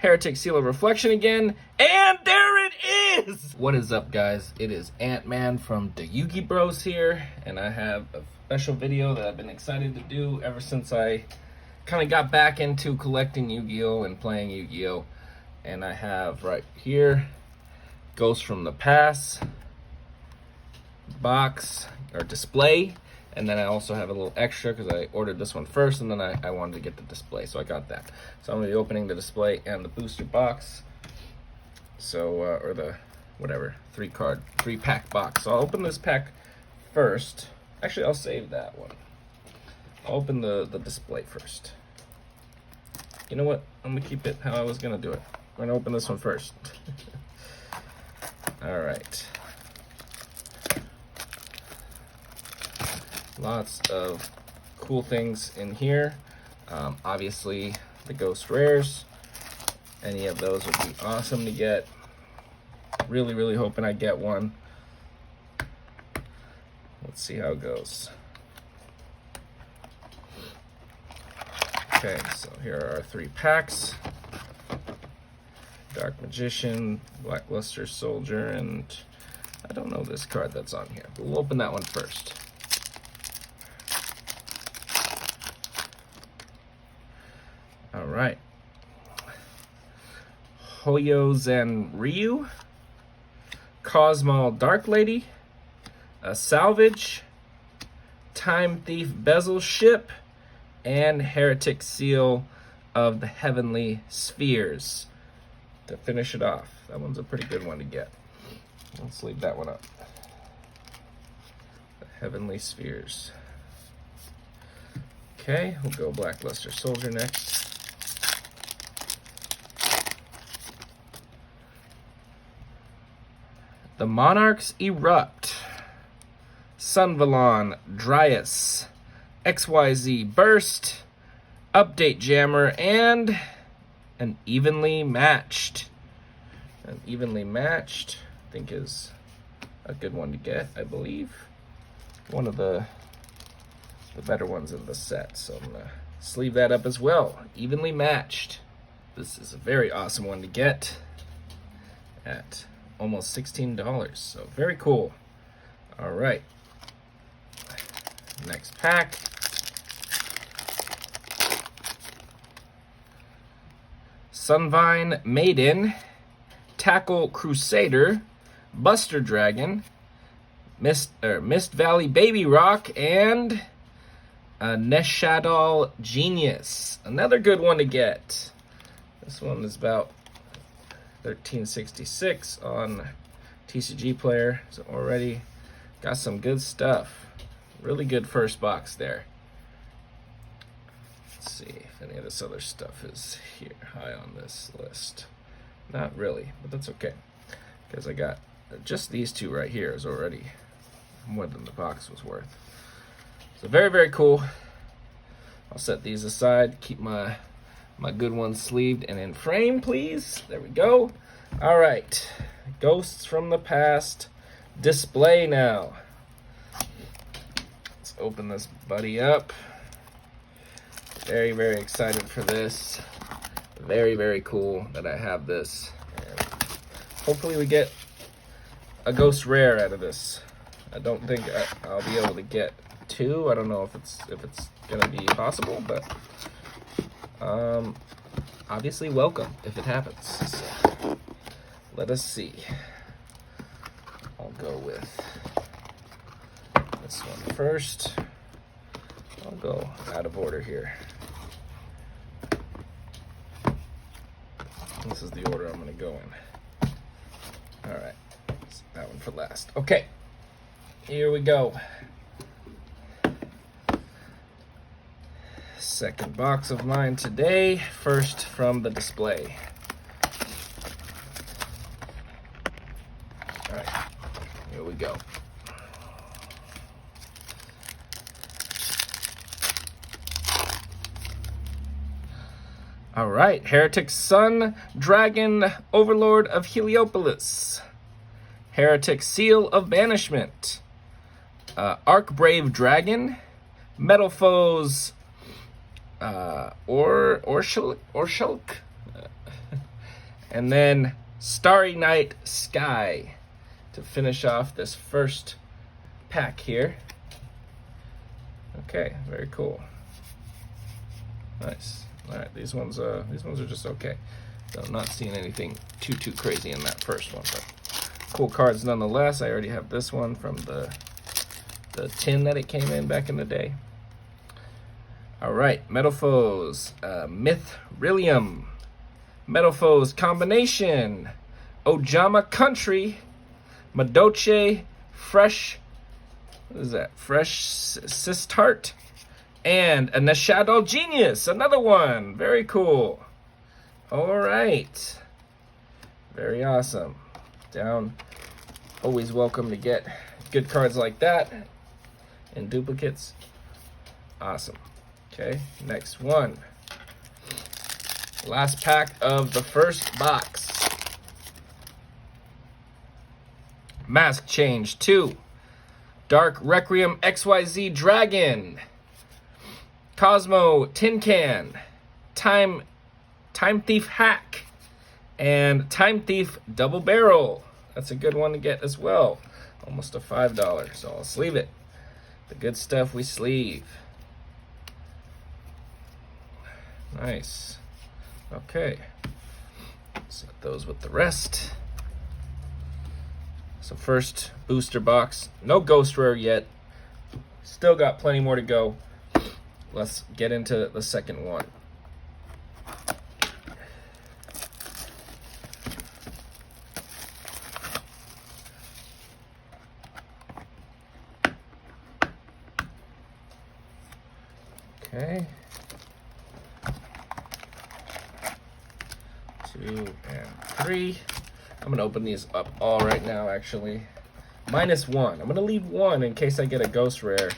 Heretic Seal of Reflection again, and there it is! What is up, guys? It is Ant-Man from DaYugibros here, and I have a special video that I've been excited to do ever since I kind of got back into collecting Yu-Gi-Oh! And playing Yu-Gi-Oh! And I have right here, Ghost from the Past box, or display, and then I also have a little extra because I ordered this one first, and then I wanted to get the display, so I got that. So I'm going to be opening the display and the booster box, so, or the, whatever, 3-pack box. So I'll open this pack first. Actually, I'll save that one. I'll open the display first. You know what? I'm going to keep it how I was going to do it. We're going to open this one first. All right. Lots of cool things in here. Obviously, the Ghost Rares. Any of those would be awesome to get. Really, really hoping I get one. Let's see how it goes. Okay, so here are our 3 packs. Dark Magician, Blackluster Soldier, and I don't know this card that's on here, but we'll open that one first. All right. Hoyozan Ryu, Cosmo Dark Lady, a Salvage, Time Thief Bezel Ship, and Heretic Seal of the Heavenly Spheres to finish it off. That one's a pretty good one to get. Let's leave that one up. The Heavenly Spheres. Okay, we'll go Blackluster Soldier next. The Monarchs Erupt, Sunvalon, Dryas, XYZ Burst, Update Jammer, and an Evenly Matched. An Evenly Matched, I think, is a good one to get, I believe. One of the better ones in the set, so I'm gonna sleeve that up as well. Evenly Matched. This is a very awesome one to get at almost $16, so very cool. All right, next pack. Sunvine Maiden, Tackle Crusader, Buster Dragon, Mist Valley Baby Rock, and a Neshadal Genius. Another good one to get. This one is about 1366 on TCG Player, so already got some good stuff. Really good first box there. Let's see if any of this other stuff is here high on this list. Not really, but that's okay, because I got just these 2 right here is already more than the box was worth. So very, very cool. I'll set these aside, keep my good ones sleeved and in frame, please. There we go. All right, Ghosts from the Past display now. Let's open this buddy up. Very, very excited for this. Very, very cool that I have this. And hopefully we get a Ghost Rare out of this. I don't think I'll be able to get 2. I don't know if it's gonna be possible, but obviously welcome if it happens. So, let us see. I'll go with this one first. I'll go out of order here. This is the order I'm going to go in. All right, that one for last. Okay, here we go. Second box of mine today. First from the display. All right, here we go. All right, Heretic Sun, Dragon, Overlord of Heliopolis, Heretic Seal of Banishment, Archbrave Dragon, Metal Foes, or Shulk, And then Starry Night Sky to finish off this first pack here. Okay, very cool. Nice. All right, these ones are just okay. So I'm not seeing anything too crazy in that first one, but cool cards nonetheless. I already have this one from the tin that it came in back in the day. All right, Metal Foes, Mythrillium, Metal Foes Combination, Ojama Country, Madoche, Fresh, what is that? Fresh Sistart, and a Shadow Genius, another one. Very cool. All right. Very awesome. Down. Always welcome to get good cards like that and duplicates. Awesome. Okay, next one. Last pack of the first box. Mask Change 2. Dark Requiem XYZ Dragon. Cosmo Tin Can. Time Thief Hack. And Time Thief Double Barrel. That's a good one to get as well. Almost a $5, so I'll sleeve it. The good stuff we sleeve. Nice. Okay. Set those with the rest. So first booster box. No Ghost Rare yet. Still got plenty more to go. Let's get into the second one. Okay. 2 and 3. I'm going to open these up all right now, actually. -1. I'm going to leave 1 in case I get a Ghost Rare.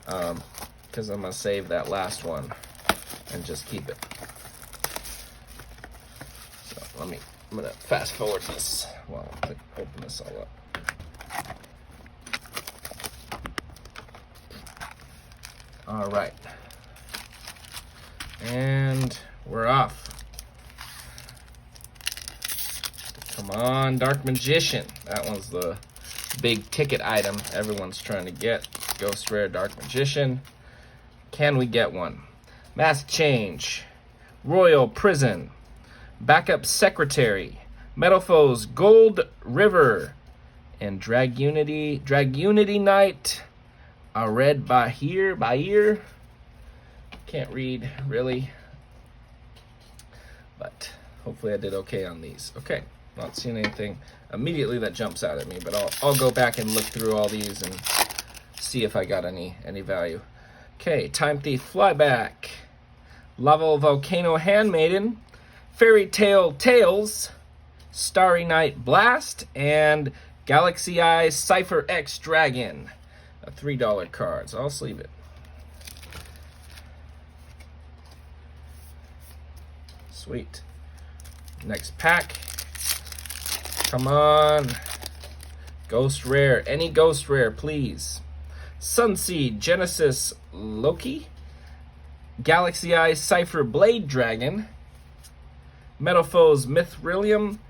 Because I'm going to save that last one and just keep it. So I'm going to fast forward this while I open this all up. All right. And we're off. Come on, Dark Magician. That one's the big ticket item everyone's trying to get. Ghost Rare Dark Magician. Can we get one? Mask Change. Royal Prison. Backup Secretary. Metal Foes Gold River. And Dragunity Knight. A Red Bahir. Can't read, really. But hopefully I did okay on these. Okay. Not seeing anything immediately that jumps out at me, but I'll go back and look through all these and see if I got any value. Okay, Time Thief Flyback, Lava Volcano Handmaiden, Fairy Tale Tales, Starry Night Blast, and Galaxy Eye Cypher X Dragon. A $3 card, so I'll sleeve it. Sweet. Next pack. Come on. Ghost Rare. Any Ghost Rare, please. Sunseed, Genesis Loki. Galaxy Eye Cypher Blade Dragon. Metal Foes Mythrillium.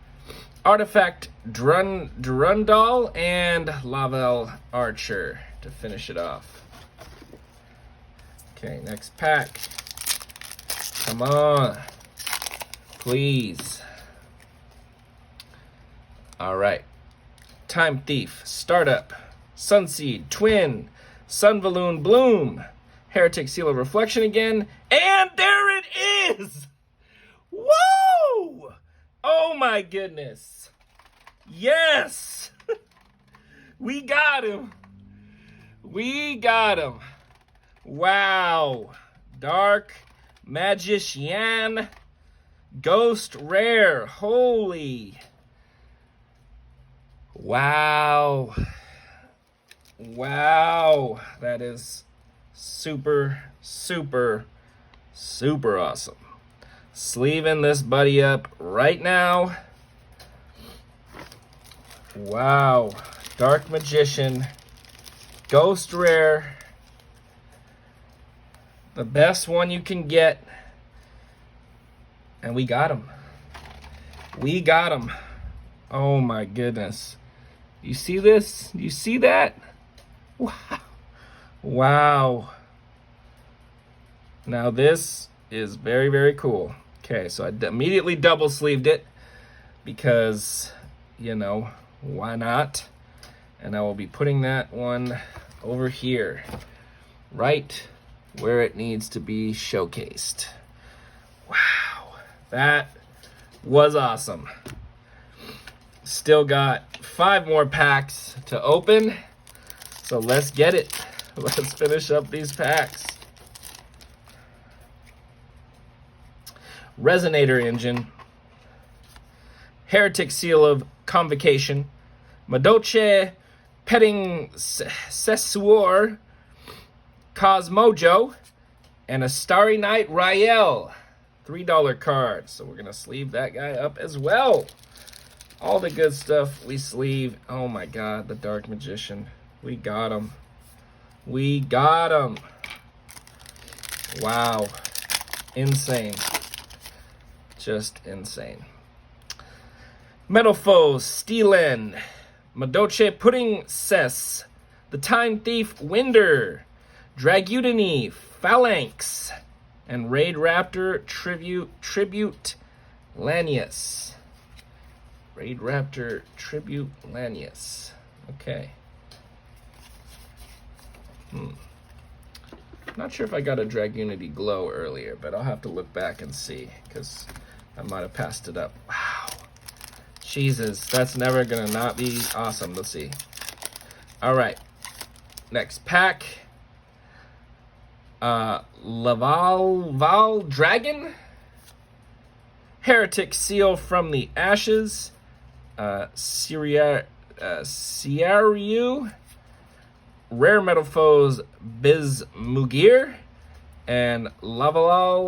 Artifact Durandal. And Laval Archer to finish it off. Okay, next pack. Come on. Please. All right. Time Thief, Startup, Sunseed, Twin, Sunballoon Bloom, Heretic Seal of Reflection again, and there it is! Whoa! Oh my goodness. Yes! We got him. We got him. Wow. Dark Magician, Ghost Rare. Holy. Wow. Wow. That is super awesome. Sleeving this buddy up right now. Wow. Dark Magician. Ghost Rare. The best one you can get. And we got him. We got him. Oh my goodness. You see this? You see that? Wow. Wow. Now this is very, very cool. Okay, so I immediately double sleeved it because, you know, why not? And I will be putting that one over here, right where it needs to be showcased. Wow, that was awesome. Still got 5 more packs to open, so let's get it. Let's finish up these packs. Resonator Engine, Heretic Seal of Convocation, Madoche Petting Sessuor, Cosmojo, and a Starry Night Rael. $3 card. So we're going to sleeve that guy up as well. All the good stuff we sleeve. Oh my God, the Dark Magician. We got him. We got him. Wow. Insane. Just insane. Metal Foes, Steelen, Madoche Pudding Cess, The Time Thief Winder, Dragudini Phalanx, and Raid Raptor Tribute Lanius. Raid Raptor Tribute Lanius. Okay. Not sure if I got a Dragunity Glow earlier, but I'll have to look back and see, because I might have passed it up. Wow. Jesus, that's never gonna not be awesome. Let's see. All right. Next pack. Laval Dragon. Heretic Seal from the Ashes. Sierra Rare Metal Foes Bismugir. And Lavalval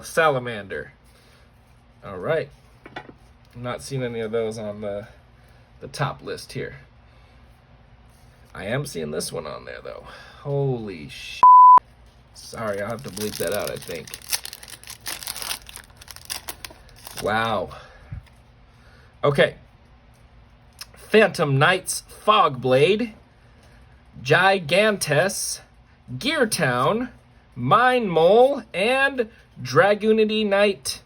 Salamander. All right. I'm not seeing any of those on the top list here. I am seeing this one on there, though. Holy shit. Sorry, I'll have to bleep that out, I think. Wow. Okay. Phantom Knights Fogblade, Gigantes, Geartown, Mine Mole, and Dragunity Knight.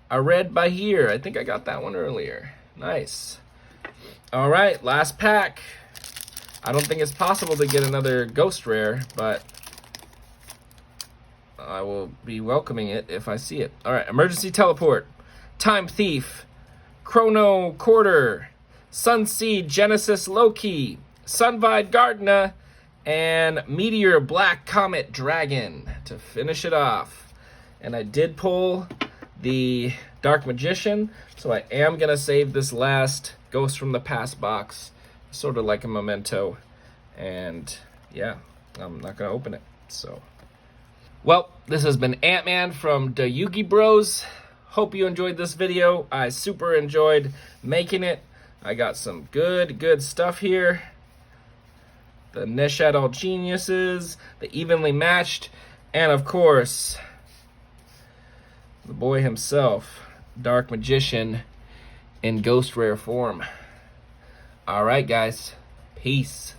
I read by here. I think I got that one earlier. Nice. All right, last pack. I don't think it's possible to get another Ghost Rare, but I will be welcoming it if I see it. All right, Emergency Teleport, Time Thief, Chrono Quarter, Sunseed Genesis Loki, Sunvide Gardena, and Meteor Black Comet Dragon to finish it off. And I did pull the Dark Magician, so I am going to save this last Ghost from the Past box, sort of like a memento, and yeah, I'm not going to open it. So, well, this has been Ant-Man from DaYugibros. Hope you enjoyed this video. I super enjoyed making it. I got some good stuff here. The Neshadow Geniuses, the Evenly Matched, and of course, the boy himself, Dark Magician in Ghost Rare form. All right, guys. Peace.